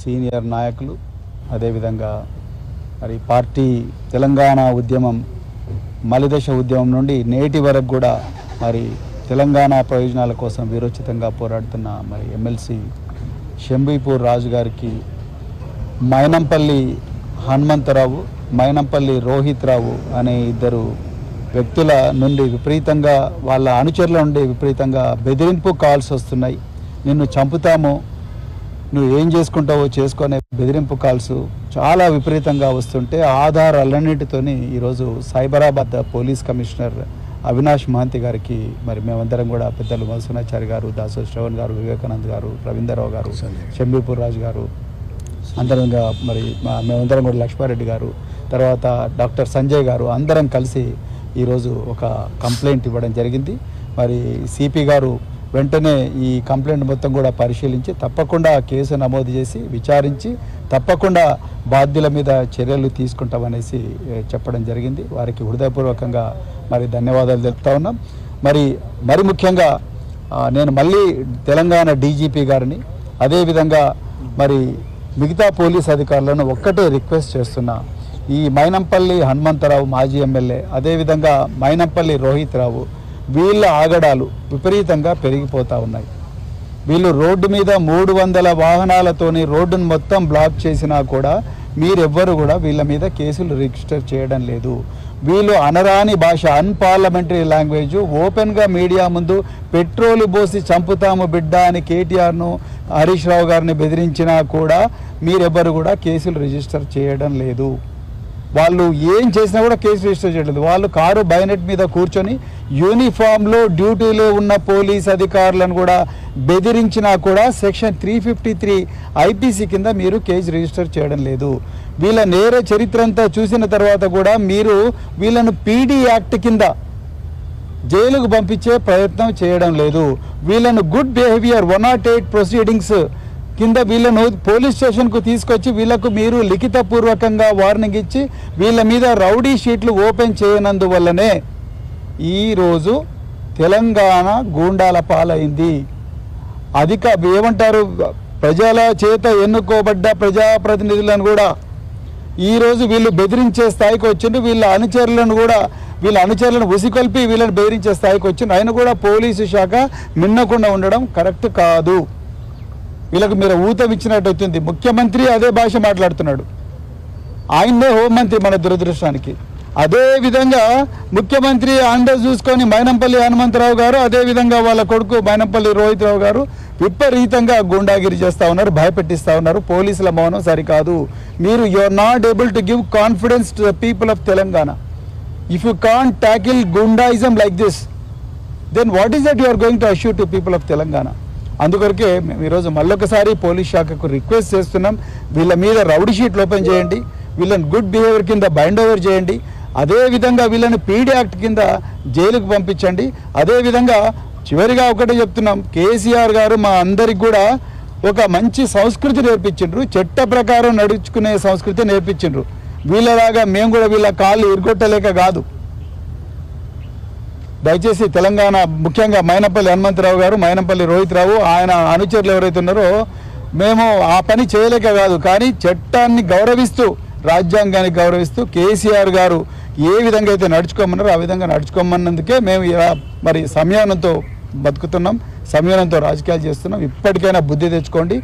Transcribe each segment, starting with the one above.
Senior నాయకులు, అదేవిధంగా మరి పార్టీ తెలంగాణ ఉద్యమం మలిదశ ఉద్యమం నుండి నేటి వరకు కూడా మరి తెలంగాణ ప్రయోజనాల కోసం వీరోచితంగా పోరాడుతున్న మరి ఎమ్మెల్సీ షంబీపూర్ రాజు గారికి మైనంపల్లి హనుమంతరావు, మైనంపల్లి రోహిత్ రావు అనే ఇద్దరు వ్యక్తుల నుండి విపరీతంగా, వాళ్ళ అనుచరుల నుండి విపరీతంగా బెదిరింపు కాల్స్ వస్తున్నాయి. నిన్ను చంపుతాము, నువ్వు ఏం చేసుకుంటావో చేసుకునే బెదిరింపు కాల్స్ చాలా విపరీతంగా వస్తుంటే ఆధారాలన్నింటితోని ఈరోజు సైబరాబాద్ పోలీస్ కమిషనర్ అవినాష్ మహంతి గారికి మరి మేమందరం కూడా పెద్దలు మధుసూనాచారి గారు, దాసో శ్రవణ్ గారు, వివేకానంద్ గారు, రవీంద్రరావు గారు, షంబీపూర్ రాజు గారు అందరంగా మరి మేమందరం కూడా లక్ష్మారెడ్డి గారు, తర్వాత డాక్టర్ సంజయ్ గారు అందరం కలిసి ఈరోజు ఒక కంప్లైంట్ ఇవ్వడం జరిగింది. మరి సిపి గారు వెంటనే ఈ కంప్లైంట్ మొత్తం కూడా పరిశీలించి తప్పకుండా కేసు నమోదు చేసి విచారించి తప్పకుండా బాధ్యుల మీద చర్యలు తీసుకుంటామనేసి చెప్పడం జరిగింది. వారికి హృదయపూర్వకంగా మరి ధన్యవాదాలు తెలుపుతా ఉన్నాం. మరి ముఖ్యంగా నేను మళ్ళీ తెలంగాణ డీజీపీ గారిని, అదేవిధంగా మరి మిగతా పోలీస్ అధికారులను ఒక్కటే రిక్వెస్ట్ చేస్తున్నా, ఈ మైనంపల్లి హనుమంతరావు మాజీ ఎమ్మెల్యే, అదేవిధంగా మైనంపల్లి రోహిత్ రావు, వీళ్ళ ఆగడాలు విపరీతంగా పెరిగిపోతూ ఉన్నాయి. వీళ్ళు రోడ్డు మీద 300 వాహనాలతోని రోడ్డును మొత్తం బ్లాక్ చేసినా కూడా మీరెవ్వరు కూడా వీళ్ళ మీద కేసులు రిజిస్టర్ చేయడం లేదు. వీళ్ళు అనరాని భాష, అన్పార్లమెంటరీ లాంగ్వేజ్ ఓపెన్గా మీడియా ముందు పెట్రోలు పోసి చంపుతాము బిడ్డ అని కేటీఆర్ను, హరీష్ రావు గారిని బెదిరించినా కూడా మీరెవ్వరు కూడా కేసులు రిజిస్టర్ చేయడం లేదు. వాళ్ళు ఏం చేసినా కూడా కేసు రిజిస్టర్ చేయలేదు. వాళ్ళు కారు బైనెట్ మీద కూర్చొని యూనిఫామ్లో డ్యూటీలో ఉన్న పోలీస్ అధికారులను కూడా బెదిరించినా కూడా సెక్షన్ 353 ఐపీసీ కింద మీరు కేసు రిజిస్టర్ చేయడం లేదు. వీళ్ళ నేర చరిత్ర అంతా చూసిన తర్వాత కూడా మీరు వీళ్ళను పీడీ యాక్ట్ కింద జైలుకు పంపించే ప్రయత్నం చేయడం లేదు. వీళ్ళను గుడ్ బిహేవియర్ 108 ప్రొసీడింగ్స్ కింద వీళ్ళను పోలీస్ స్టేషన్కు తీసుకొచ్చి వీళ్ళకు మీరు లిఖితపూర్వకంగా వార్నింగ్ ఇచ్చి వీళ్ళ మీద రౌడీ షీట్లు ఓపెన్ చేయనందువల్లనే ఈరోజు తెలంగాణ గూండాల పాలైంది. ఏమంటారు, ప్రజల చేత ఎన్నుకోబడ్డ ప్రజాప్రతినిధులను కూడా ఈరోజు వీళ్ళు బెదిరించే స్థాయికి వచ్చిండు. వీళ్ళ అనుచరులను ఉసికొల్పి వీళ్ళని బెదిరించే స్థాయికి వచ్చిండు. ఆయన కూడా పోలీసు శాఖ మిన్నకుండా ఉండడం కరెక్ట్ కాదు. వీళ్ళకు మీరు ఊతం ఇచ్చినట్టు అవుతుంది. ముఖ్యమంత్రి అదే భాష మాట్లాడుతున్నాడు, ఆయన్నే హోంమంత్రి మన దురదృష్టానికి. అదేవిధంగా ముఖ్యమంత్రి అండ చూసుకొని మైనంపల్లి హనుమంతరావు గారు, అదేవిధంగా వాళ్ళ కొడుకు మైనంపల్లి రోహిత్ రావు గారు విపరీతంగా గుండాగిరి చేస్తూ ఉన్నారు, భయపెట్టిస్తూ ఉన్నారు. పోలీసుల మౌనం సరికాదు. మీరు are not able to give confidence to the people of Telangana. If you can't tackle goondaism like this, then what is that you are going to assure to people of Telangana? అందుకొరకే మేము ఈరోజు మళ్ళొకసారి పోలీస్ శాఖకు రిక్వెస్ట్ చేస్తున్నాం, వీళ్ళ మీద రౌడీ షీట్లు open చేయండి, వీళ్ళని గుడ్ బిహేవియర్ కింద బైండ్ ఓవర్ చేయండి, అదేవిధంగా వీళ్ళని పీడీ యాక్ట్ కింద జైలుకు పంపించండి. అదేవిధంగా చివరిగా ఒకటే చెప్తున్నాం, కేసీఆర్ గారు మా అందరికి కూడా ఒక మంచి సంస్కృతి నేర్పించిండ్రు, చట్ట ప్రకారం నడుచుకునే సంస్కృతి నేర్పించిండ్రు. వీళ్ళలాగా మేము కూడా వీళ్ళ కాళ్ళు ఇరుగొట్టలేక కాదు. దయచేసి తెలంగాణ ముఖ్యంగా మైనంపల్లి హనుమంతరావు గారు, మైనంపల్లి రోహిత్ రావు, ఆయన అనుచరులు ఎవరైతే ఉన్నారో మేము ఆ పని చేయలేక కాదు, కానీ చట్టాన్ని గౌరవిస్తూ, రాజ్యాంగాన్ని గౌరవిస్తూ కేసీఆర్ గారు ఏ విధంగా అయితే నడుచుకోమన్నారో ఆ విధంగా నడుచుకోమన్నందుకే మేము ఇలా మరి సంయమనంతో బతుకుతున్నాం, సంయమనంతో రాజకీయాలు చేస్తున్నాం. ఇప్పటికైనా బుద్ధి తెచ్చుకోండి.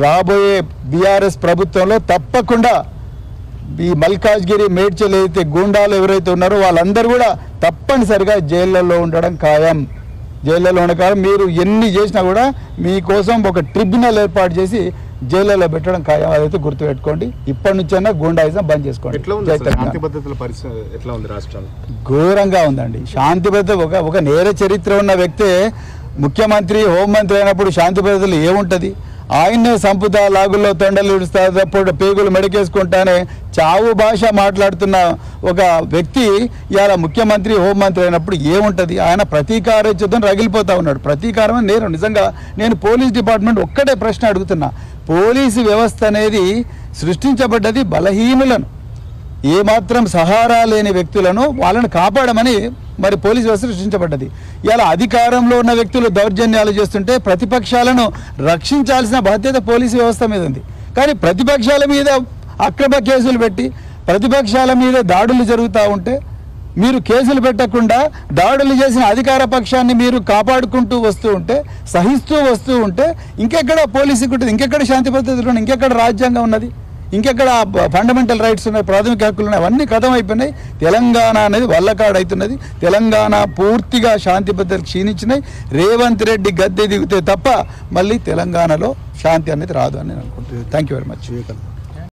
రాబోయే బీఆర్ఎస్ ప్రభుత్వంలో తప్పకుండా ఈ మల్కాజ్గిరి, మేడ్చల్ అయితే గూండాలు ఎవరైతే ఉన్నారో వాళ్ళందరూ కూడా తప్పనిసరిగా జైళ్ళల్లో ఉండడం ఖాయం. జైళ్ళలో ఉండడం ఖాయం. మీరు ఎన్ని చేసినా కూడా మీకోసం ఒక ట్రిబ్యునల్ ఏర్పాటు చేసి జైళ్ళలో పెట్టడం ఖాయం. అదైతే గుర్తుపెట్టుకోండి. ఇప్పటి నుంచైనా గూండాయిజం బంద్ చేసుకోండి. ఘోరంగా ఉందండి శాంతి భద్రత. ఒక నేర చరిత్ర ఉన్న వ్యక్తే ముఖ్యమంత్రి, హోంమంత్రి అయినప్పుడు శాంతి భద్రతలు ఏముంటుంది? ఆయన్నే సంపుతా, లాగుల్లో తొండలు ఇడుస్తాడు, పేగులు మెడకేసుకుంటానే చావు భాష మాట్లాడుతున్న ఒక వ్యక్తి ఇవాళ ముఖ్యమంత్రి, హోంమంత్రి అయినప్పుడు ఏముంటుంది? ఆయన ప్రతీకారోచితం రగిలిపోతూ ఉన్నాడు. ప్రతీకారం నేరం. నిజంగా నేను పోలీస్ డిపార్ట్మెంట్ ఒక్కటే ప్రశ్న అడుగుతున్నా, పోలీసు వ్యవస్థ అనేది సృష్టించబడ్డది బలహీనులను, ఏమాత్రం సహారా లేని వ్యక్తులను వాళ్ళని కాపాడమని మరి పోలీసు వ్యవస్థ సృష్టించబడ్డది. ఇలా అధికారంలో ఉన్న వ్యక్తులు దౌర్జన్యాలు చేస్తుంటే ప్రతిపక్షాలను రక్షించాల్సిన బాధ్యత పోలీసు వ్యవస్థ మీద ఉంది. కానీ ప్రతిపక్షాల మీద అక్రమ కేసులు పెట్టి ప్రతిపక్షాల మీద దాడులు జరుగుతూ ఉంటే మీరు కేసులు పెట్టకుండా దాడులు చేసిన అధికార పక్షాన్ని మీరు కాపాడుకుంటూ వస్తూ ఉంటే, సహిస్తూ వస్తూ ఉంటే ఇంకెక్కడ పోలీసుకు ఉంటుంది, ఇంకెక్కడ శాంతి భద్రతలు ఉన్నాయి, ఇంకెక్కడ రాజ్యాంగం ఉన్నది, ఇంకెక్కడ ఫండమెంటల్ రైట్స్ ఉన్నాయి, ప్రాథమిక హక్కులు ఉన్నాయి, అవన్నీ కథం అయిపోయినాయి. తెలంగాణ అనేది వల్లకాడవుతున్నది. తెలంగాణ పూర్తిగా శాంతి భద్రతలు క్షీణించినాయి. రేవంత్ రెడ్డి గద్దె దిగితే తప్ప మళ్ళీ తెలంగాణలో శాంతి అనేది రాదు అని నేను అనుకుంటున్నాను. Thank you very much.